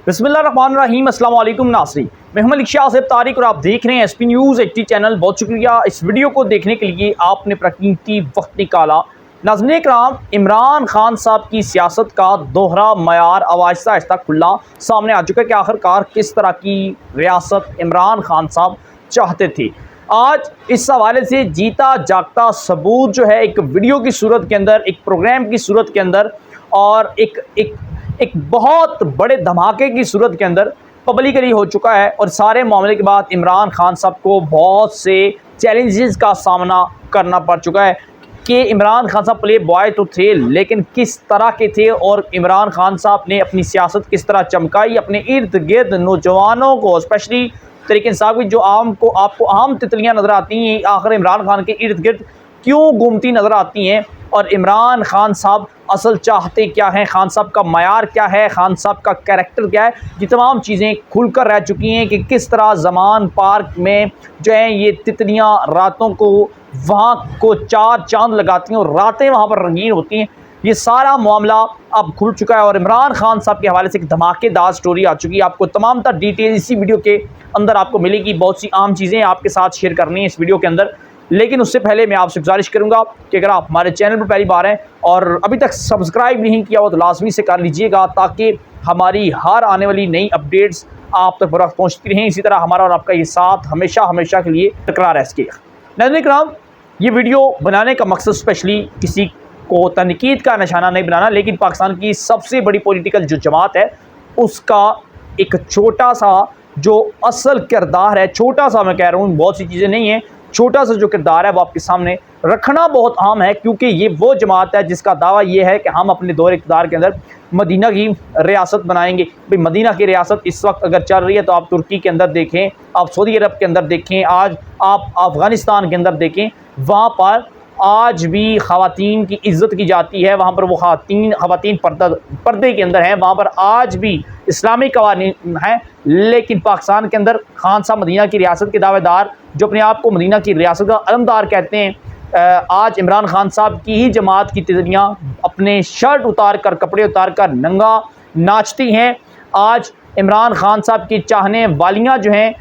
बिस्मिल्लाहिर्रहमानिर्रहीम अस्सलाम वालेकुम नाज़रीन, मैं हूं मलिक शाह तारिक और आप देख रहे हैं एसपी न्यूज़ 80 चैनल। बहुत शुक्रिया इस वीडियो को देखने के लिए, आपने अपना कीमती वक्त निकाला। नाज़रीन कराम, इमरान खान साहब की सियासत का दोहरा मयार अब आहिस्ता आहिस्ता खुला सामने आ चुका है कि आखिरकार किस तरह की रियासत इमरान खान साहब चाहते थे। आज इस हवाले से जीता जागता सबूत जो है एक वीडियो की सूरत के अंदर, एक प्रोग्राम की सूरत के अंदर और एक बहुत बड़े धमाके की सूरत के अंदर पब्लिकली हो चुका है। और सारे मामले के बाद इमरान खान साहब को बहुत से चैलेंजेस का सामना करना पड़ चुका है कि इमरान खान साहब प्ले बॉय तो थे, लेकिन किस तरह के थे और इमरान खान साहब ने अपनी सियासत किस तरह चमकाई, अपने इर्द गिर्द नौजवानों को, स्पेशली तरीके साहब की जो आपको आम तितलियाँ नज़र आती हैं, आखिर इमरान खान के इर्द गिर्द क्यों घूमती नज़र आती हैं और इमरान खान साहब असल चाहते क्या हैं, खान साहब का मयार क्या है, खान साहब का कैरेक्टर क्या है, ये तमाम चीज़ें खुलकर रह चुकी हैं कि किस तरह ज़मान पार्क में जो है ये तितलियां रातों को वहाँ को चार चांद लगाती हैं और रातें वहाँ पर रंगीन होती हैं। ये सारा मामला अब खुल चुका है और इमरान खान साहब के हवाले से एक धमाकेदार स्टोरी आ चुकी है। आपको तमाम तर डिटेल इसी वीडियो के अंदर आपको मिलेगी। बहुत सी आम चीज़ें आपके साथ शेयर करनी है इस वीडियो के अंदर, लेकिन उससे पहले मैं आपसे गुजारिश करूंगा कि अगर आप हमारे चैनल पर पहली बार हैं और अभी तक सब्सक्राइब नहीं किया हो तो लाजमी से कर लीजिएगा, ताकि हमारी हर आने वाली नई अपडेट्स आप तक बर वक्त पहुँचती रहें। इसी तरह हमारा और आपका ये साथ हमेशा हमेशा के लिए बरकरार रह सके। नाज़रीन किराम, ये वीडियो बनाने का मकसद स्पेशली किसी को तनकीद का निशाना नहीं बनाना, लेकिन पाकिस्तान की सबसे बड़ी पॉलिटिकल जो जमात है उसका एक छोटा सा जो असल किरदार है, छोटा सा मैं कह रहा हूँ, बहुत सी चीज़ें नहीं हैं, छोटा सा जो किरदार है वो आपके सामने रखना बहुत आम है, क्योंकि ये वो जमात है जिसका दावा ये है कि हम अपने दौर इक़्तिदार के अंदर मदीना की रियासत बनाएंगे। भाई मदीना की रियासत इस वक्त अगर चल रही है तो आप तुर्की के अंदर देखें, आप सऊदी अरब के अंदर देखें, आज आप अफ़गानिस्तान के अंदर देखें, वहाँ पर आज भी ख़वातीन की इज़्ज़त की जाती है। वहाँ पर वो ख़वातीन पर्दे के अंदर हैं, वहाँ पर आज भी इस्लामी कवानीन हैं। लेकिन पाकिस्तान के अंदर खान साहब मदीना की रियासत के दावेदार, जो अपने आप को मदीना की रियासत का अलमदार कहते हैं, आज इमरान खान साहब की ही जमात की तितलियाँ अपने शर्ट उतार कर, कपड़े उतार कर नंगा नाचती हैं। आज इमरान खान साहब की चाहने वालियाँ जो हैं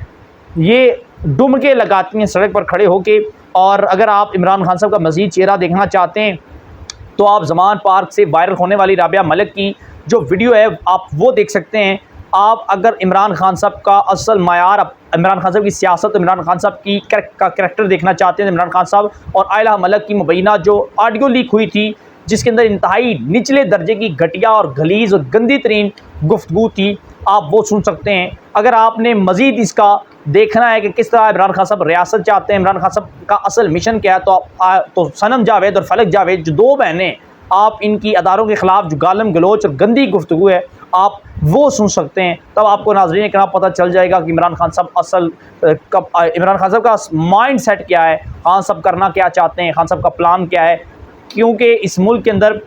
ये डुमके लगाती हैं सड़क पर खड़े होके। और अगर आप इमरान खान साहब का मज़ीद चेहरा देखना चाहते हैं तो आप ज़मान पार्क से वायरल होने वाली राबिया मलिक की जो वीडियो है आप वो देख सकते हैं। आप अगर इमरान खान साहब का असल मयार, इमरान खान साहब की सियासत, इमरान खान साहब की कैरेक्टर देखना चाहते हैं, इमरान खान साहब और आयला मलिक की मुबैना जो ऑडियो लीक हुई थी, जिसके अंदर इंतहाई निचले दर्जे की घटिया और गलीज और गंदी तरीन गुफ्तगू थी, आप वो सुन सकते हैं। अगर आपने मज़ीद इसका देखना है कि किस तरह इमरान खान साहब रियासत चाहते हैं, इमरान खान साहब का असल मिशन क्या है, तो सनम जावेद और फलक जावेद जो दो बहनें, आप इनकी अदारों के ख़िलाफ़ जो गालम गलोच और गंदी गुफ्तगू है आप वो सुन सकते हैं। तब आपको नाज़रीन किराम पता चल जाएगा कि इमरान खान साहब इमरान खान साहब का माइंड सेट क्या है, खान साहब करना क्या चाहते हैं, खान साहब का प्लान क्या है। क्योंकि इस मुल्क के अंदर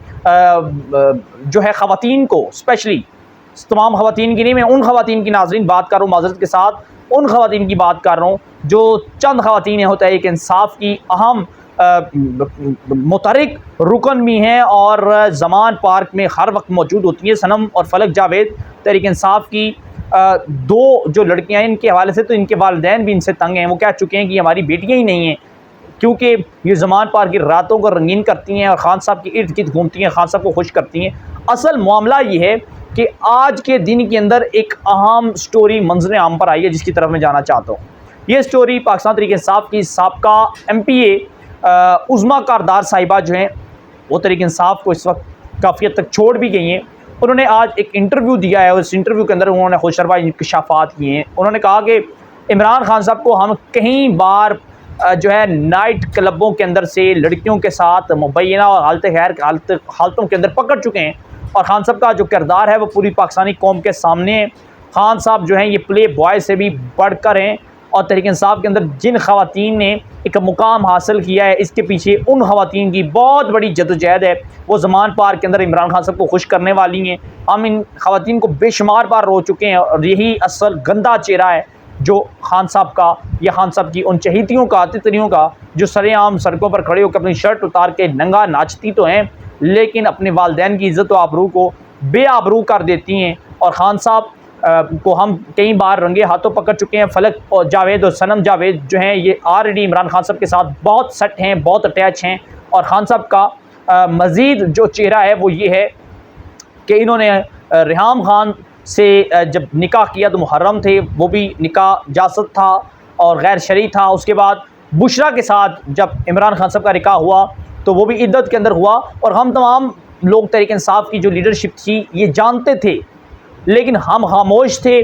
जो है ख़वातीन को, स्पेशली तमाम ख़वातीन की नहीं, मैं उन ख़वातीन की नाज़रीन बात कर रहा हूँ, माज़रत के साथ उन ख़वातीन की बात कर रहा हूँ जो चंद ख़वातीन होता है, एक इंसाफ की अहम मुतहरिक रुकन भी हैं और ज़मान पार्क में हर वक्त मौजूद होती हैं। सनम और फलक जावेद तहरीक इंसाफ की दो जो लड़कियां हैं, इनके हवाले से तो इनके वालिदैन भी इनसे तंग हैं। वो कह चुके हैं कि हमारी बेटियां ही नहीं हैं, क्योंकि ये ज़मान पार्क की रातों को रंगीन करती हैं और खान साहब के इर्द गिर्द घूमती हैं, खान साहब को खुश करती हैं। असल मामला ये है कि आज के दिन के अंदर एक अहम स्टोरी मंजर आम पर आई है, जिसकी तरफ मैं जाना चाहता हूँ। ये स्टोरी पाकिस्तान तहरीक इंसाफ की साबका MPA उज़्मा कारदार साहिबा जो हैं वो तहरीक इंसाफ को इस वक्त काफ़ी हद तक छोड़ भी गई हैं। उन्होंने आज एक इंटरव्यू दिया है और इस इंटरव्यू के अंदर उन्होंने खुशरवा इंकशाफात किए हैं। उन्होंने कहा कि इमरान खान साहब को हम कई बार जो है नाइट क्लबों के अंदर से लड़कियों के साथ मुबैना और हालतों के अंदर पकड़ चुके हैं और खान साहब का जो किरदार है वो पूरी पाकिस्तानी कौम के सामने है। खान साहब जो हैं ये प्ले बॉय से भी बढ़कर हैं और तहरीक इंसाफ के अंदर जिन ख़वातीन ने एक मुकाम हासिल किया है, इसके पीछे उन ख़वातीन की बहुत बड़ी जदोजहद है। वो ज़मान पार्क के अंदर इमरान खान साहब को खुश करने वाली हैं। हम इन ख़वातीन को बेशुमार बार रो चुके हैं और यही असल गंदा चेहरा है जो खान साहब का या खान साहब की उन चहीतियों का, तितलियों का, जो सरेआम सड़कों पर खड़े होकर अपनी शर्ट उतार के नंगा नाचती तो हैं, लेकिन अपने वालिदैन की इज़्ज़त व आबरू को बेआबरू कर देती हैं। और खान साहब को हम कई बार रंगे हाथों पकड़ चुके हैं। फलक और जावेद और सनम जावेद जो हैं ये ऑलरेडी इमरान खान साहब के साथ बहुत सेट हैं, बहुत अटैच हैं। और खान साहब का मज़ीद जो चेहरा है वो ये है कि इन्होंने रेहाम खान से जब निकाह किया तो मुहर्रम थे, वो भी निकाह जासद था और गैर शरई था। उसके बाद बुशरा के साथ जब इमरान खान साहब का निकाह हुआ तो वो भी इद्दत के अंदर हुआ। और हम तमाम लोग तहरीक इंसाफ की जो लीडरशिप थी ये जानते थे, लेकिन हम खामोश थे,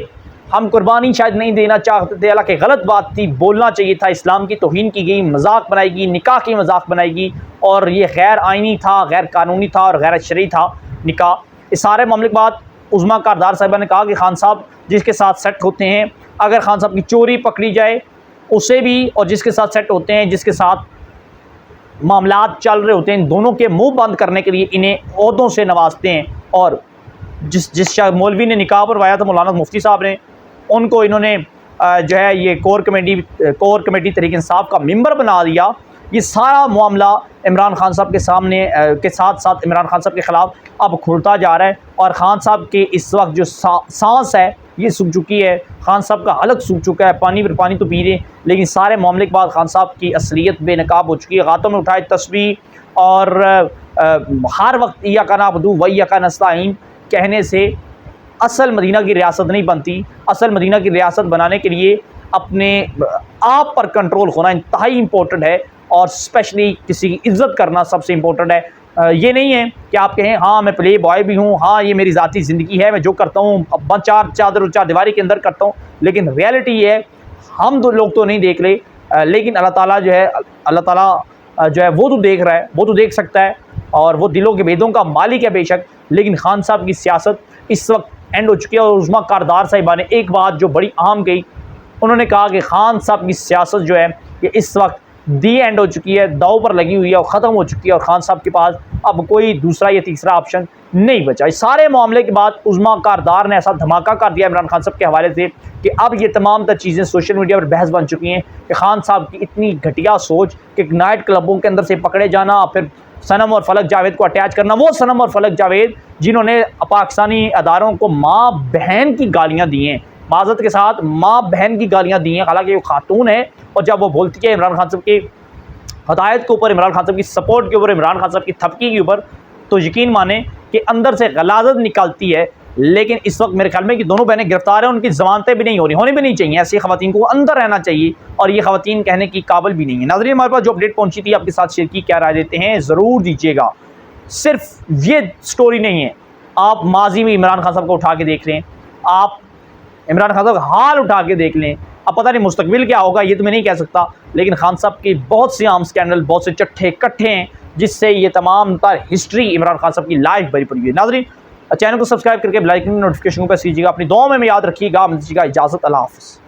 हम कुर्बानी शायद नहीं देना चाहते थे। हालांकि गलत बात थी, बोलना चाहिए था। इस्लाम की तौहीन की गई, मजाक बनाएगी, निकाह की मजाक बनाएगी और ये गैर आइनी था, गैर कानूनी था और गैर शरई था निकाह। इस सारे मामले के बाद उज़्मा कारदार साहिबा ने कहा कि खान साहब जिसके साथ सेट होते हैं, अगर खान साहब की चोरी पकड़ी जाए उसे भी, और जिसके साथ सेट होते हैं, जिसके साथ मामलात चल रहे होते हैं, इन दोनों के मुंह बंद करने के लिए इन्हें ओहदों से नवाजते हैं। और जिस मौलवी ने निकाह परवाया था, मौलाना मुफ्ती साहब ने, उनको इन्होंने जो है ये कोर कमेटी तहरीक इंसाफ का मेंबर बना दिया। ये सारा मामला इमरान खान साहब के सामने के साथ साथ इमरान खान साहब के ख़िलाफ़ अब खुलता जा रहा है। और ख़ान साहब के इस वक्त जो सांस है ये सूख चुकी है, खान साहब का हलक सूख चुका है। पानी पर पानी तो पी रहे, लेकिन सारे मामले के बाद खान साहब की असलियत बेनकाब हो चुकी है। हाथों में उठाए तस्बीह और हर वक्त इय्या का नअबुदु व इय्या का नस्तईन कहने से असल मदीना की रियासत नहीं बनती। असल मदीना की रियासत बनाने के लिए अपने आप पर कंट्रोल होना इंतहाई इम्पोर्टेंट है, और स्पेशली किसी की इज़्ज़त करना सबसे इम्पोर्टेंट है। ये नहीं है कि आप कहें हाँ मैं प्ले बॉय भी हूँ, हाँ ये मेरी ज़ाती ज़िंदगी है, मैं जो करता हूँ अब चार दीवारी के अंदर करता हूँ। लेकिन रियलिटी ये है, हम दो लोग तो नहीं देख रहे, लेकिन अल्लाह ताला जो है वो तो देख रहा है, वो तो देख सकता है, और वो दिलों के भेदों का मालिक है बेशक। लेकिन खान साहब की सियासत इस वक्त एंड हो चुकी है। और उज़्मा कारदार साहिबा ने एक बात जो बड़ी अहम कही, उन्होंने कहा कि खान साहब की सियासत जो है ये इस वक्त दी एंड हो चुकी है, दाव पर लगी हुई है और ख़त्म हो चुकी है, और खान साहब के पास अब कोई दूसरा या तीसरा ऑप्शन नहीं बचा। इस सारे मामले के बाद उज़्मा कारदार ने ऐसा धमाका कर दिया इमरान खान साहब के हवाले से कि अब ये तमाम तर चीज़ें सोशल मीडिया पर बहस बन चुकी हैं कि खान साहब की इतनी घटिया सोच कि नाइट क्लबों के अंदर से पकड़े जाना, फिर सनम और फलक जावेद को अटैच करना। वो सनम और फलक जावेद जिन्होंने पाकिस्तानी अदारों को माँ बहन की गालियाँ दी हैं, माज़रत के साथ माँ बहन की गालियाँ दी हैं, हालांकि वो खातून है। और जब वो बोलती है इमरान खान साहब की हदायत के ऊपर, इमरान खान साहब की सपोर्ट के ऊपर, इमरान खान साहब की थपकी के ऊपर, तो यकीन माने कि अंदर से गलाजत निकलती है। लेकिन इस वक्त मेरे ख्याल में कि दोनों बहनें गिरफ्तार हैं, उनकी ज़मानतें भी नहीं हो रही, होनी भी नहीं चाहिए। ऐसी ख़वातीन को अंदर रहना चाहिए, और ये ख़वातीन कहने की काबिल भी नहीं है। नाज़रीन, हमारे पास जो अपडेट पहुंची थी आपके साथ शेयर की, क्या राय देते हैं ज़रूर दीजिएगा। सिर्फ ये स्टोरी नहीं है, आप माजी में इमरान खान साहब को उठा के देख लें, आप इमरान खान साहब का हाल उठा के देख लें। अब पता नहीं मुस्तकबिल क्या होगा, ये तो मैं नहीं कह सकता, लेकिन खान साहब के बहुत से आम स्कैंडल, बहुत से चट्टे कट्ठे हैं, जिससे ये तमाम तर हिस्ट्री इमरान खान साहब की लाइफ भरी पड़ी हुई है। नाज़रीन, चैनल को सब्सक्राइब करके बेल आइकन नोटिफिकेशन को प्रेस कीजिएगा। अपनी दुआओं में याद रखिएगा। इजाज़त, अल्लाह हाफ़िज़।